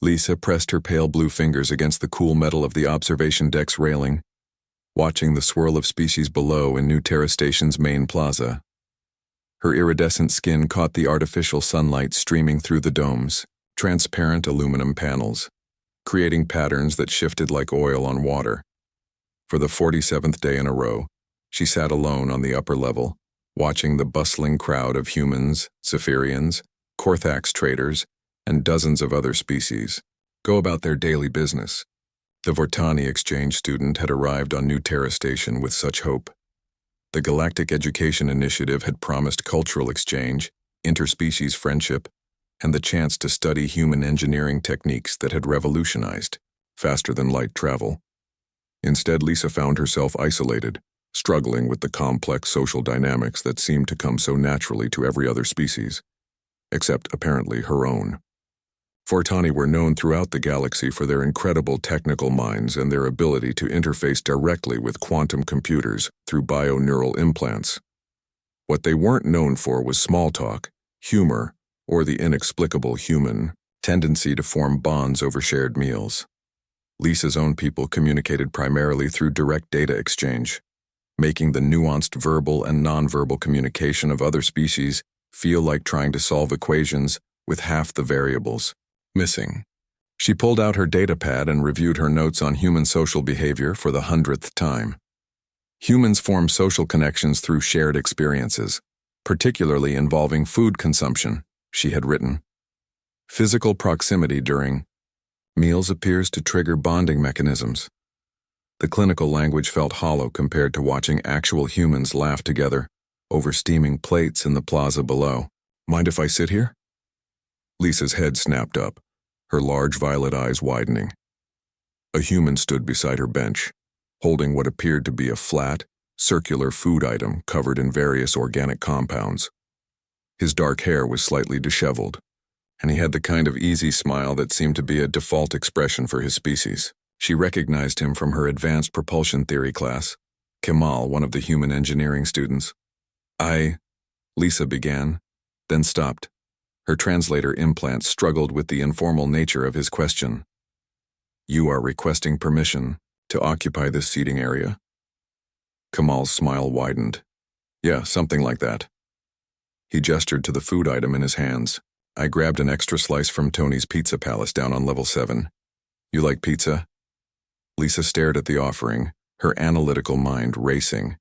Lisa pressed her pale blue fingers against the cool metal of the observation deck's railing, watching the swirl of species below in New Terra Station's main plaza. Her iridescent skin caught the artificial sunlight streaming through the dome's transparent aluminum panels, creating patterns that shifted like oil on water. For the 47th day in a row, she sat alone on the upper level, watching the bustling crowd of humans, Zephyrians, Korthax traders, and dozens of other species go about their daily business. The Vortani exchange student had arrived on New Terra Station with such hope. The Galactic Education Initiative had promised cultural exchange, interspecies friendship, and the chance to study human engineering techniques that had revolutionized faster-than-light travel. Instead, Lisa found herself isolated, struggling with the complex social dynamics that seemed to come so naturally to every other species, except apparently her own. Vortani were known throughout the galaxy for their incredible technical minds and their ability to interface directly with quantum computers through bioneural implants. What they weren't known for was small talk, humor, or the inexplicable human tendency to form bonds over shared meals. Lisa's own people communicated primarily through direct data exchange, making the nuanced verbal and nonverbal communication of other species feel like trying to solve equations with half the variables missing. She pulled out her datapad and reviewed her notes on human social behavior for the 100th time. Humans form social connections through shared experiences, particularly involving food consumption, she had written. Physical proximity during meals appears to trigger bonding mechanisms. The clinical language felt hollow compared to watching actual humans laugh together over steaming plates in the plaza below. Mind if I sit here? Lisa's head snapped up, her large violet eyes widening. A human stood beside her bench, holding what appeared to be a flat, circular food item covered in various organic compounds. His dark hair was slightly disheveled, and he had the kind of easy smile that seemed to be a default expression for his species. She recognized him from her advanced propulsion theory class, Kemal, one of the human engineering students. Lisa began, then stopped. Her translator implant struggled with the informal nature of his question. You are requesting permission to occupy this seating area? Kemal's smile widened. Yeah, something like that. He gestured to the food item in his hands. I grabbed an extra slice from Tony's Pizza Palace down on level 7. You like pizza? Lisa stared at the offering, her analytical mind racing.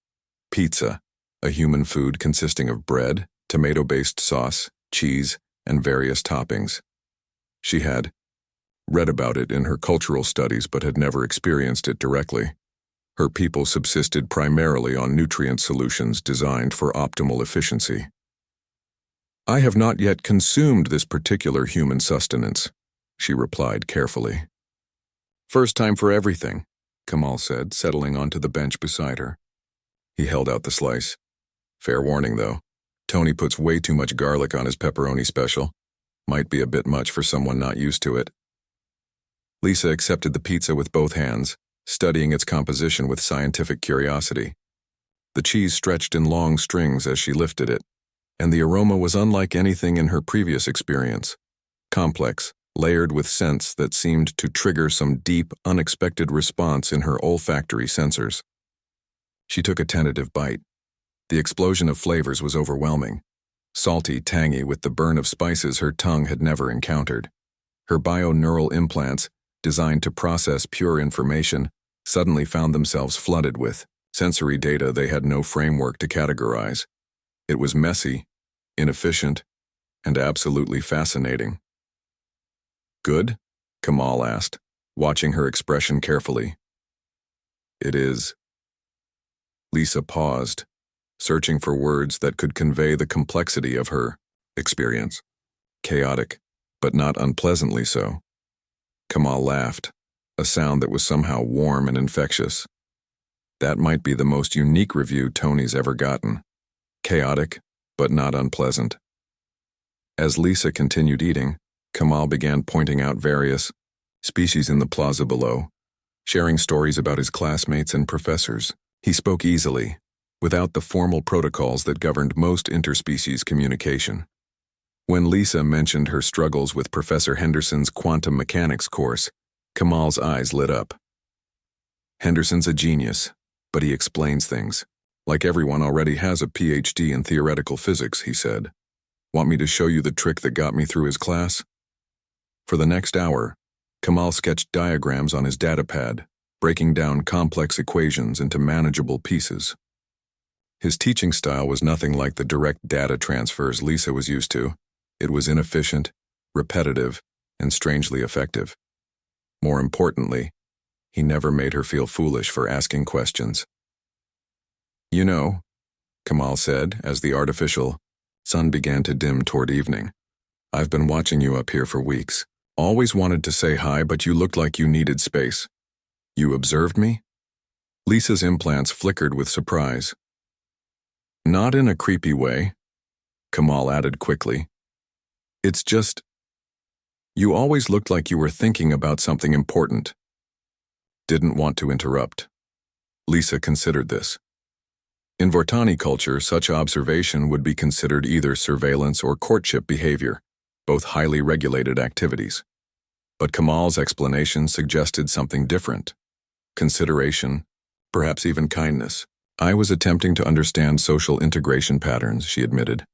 Pizza, a human food consisting of bread, tomato-based sauce, cheese, and various toppings. She had read about it in her cultural studies but had never experienced it directly. Her people subsisted primarily on nutrient solutions designed for optimal efficiency. I have not yet consumed this particular human sustenance, she replied carefully. First time for everything, Kemal said, settling onto the bench beside her. He held out the slice. Fair warning, though. Tony puts way too much garlic on his pepperoni special. Might be a bit much for someone not used to it. Lisa accepted the pizza with both hands, studying its composition with scientific curiosity. The cheese stretched in long strings as she lifted it, and the aroma was unlike anything in her previous experience. Complex, layered with scents that seemed to trigger some deep, unexpected response in her olfactory sensors. She took a tentative bite. The explosion of flavors was overwhelming. Salty, tangy, with the burn of spices her tongue had never encountered. Her bioneural implants, designed to process pure information, suddenly found themselves flooded with sensory data they had no framework to categorize. It was messy, inefficient, and absolutely fascinating. Good? Kemal asked, watching her expression carefully. It is. Lisa paused, searching for words that could convey the complexity of her experience. Chaotic, but not unpleasantly so. Kemal laughed, a sound that was somehow warm and infectious. That might be the most unique review Tony's ever gotten. Chaotic, but not unpleasant. As Lisa continued eating, Kemal began pointing out various species in the plaza below, sharing stories about his classmates and professors. He spoke easily, without the formal protocols that governed most interspecies communication. When Lisa mentioned her struggles with Professor Henderson's quantum mechanics course, Kamal's eyes lit up. Henderson's a genius, but he explains things. Like everyone already has a PhD in theoretical physics, he said. Want me to show you the trick that got me through his class? For the next hour, Kamal sketched diagrams on his datapad, breaking down complex equations into manageable pieces. His teaching style was nothing like the direct data transfers Lisa was used to. It was inefficient, repetitive, and strangely effective. More importantly, he never made her feel foolish for asking questions. You know, Kamal said as the artificial sun began to dim toward evening. I've been watching you up here for weeks. Always wanted to say hi, but you looked like you needed space. You observed me? Lisa's implants flickered with surprise. Not in a creepy way, Kamal added quickly. It's just, you always looked like you were thinking about something important. Didn't want to interrupt. Lisa considered this. In Vortani culture, such observation would be considered either surveillance or courtship behavior, both highly regulated activities. But Kamal's explanation suggested something different. Consideration, perhaps even kindness. I was attempting to understand social integration patterns, she admitted.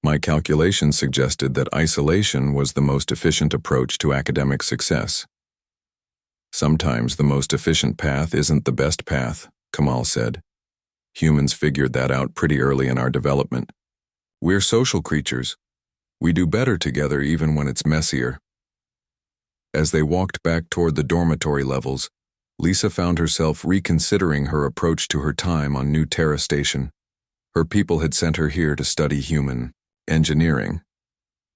My calculations suggested that isolation was the most efficient approach to academic success. Sometimes the most efficient path isn't the best path, Kamal said. Humans figured that out pretty early in our development. We're social creatures. We do better together even when it's messier. As they walked back toward the dormitory levels, Lisa found herself reconsidering her approach to her time on New Terra Station. Her people had sent her here to study human engineering,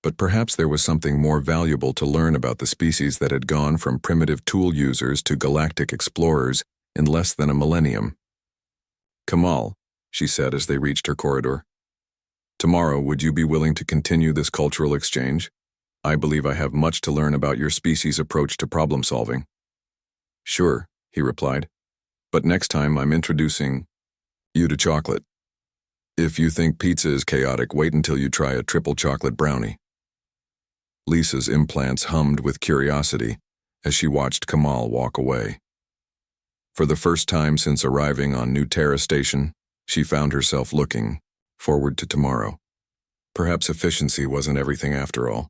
but perhaps there was something more valuable to learn about the species that had gone from primitive tool users to galactic explorers in less than a millennium. Kamal, she said as they reached her corridor. Tomorrow, would you be willing to continue this cultural exchange? I believe I have much to learn about your species' approach to problem solving. Sure, he replied. But next time I'm introducing you to chocolate. If you think pizza is chaotic, wait until you try a triple chocolate brownie. Lisa's implants hummed with curiosity as she watched Kamal walk away. For the first time since arriving on New Terra Station, she found herself looking forward to tomorrow. Perhaps efficiency wasn't everything after all.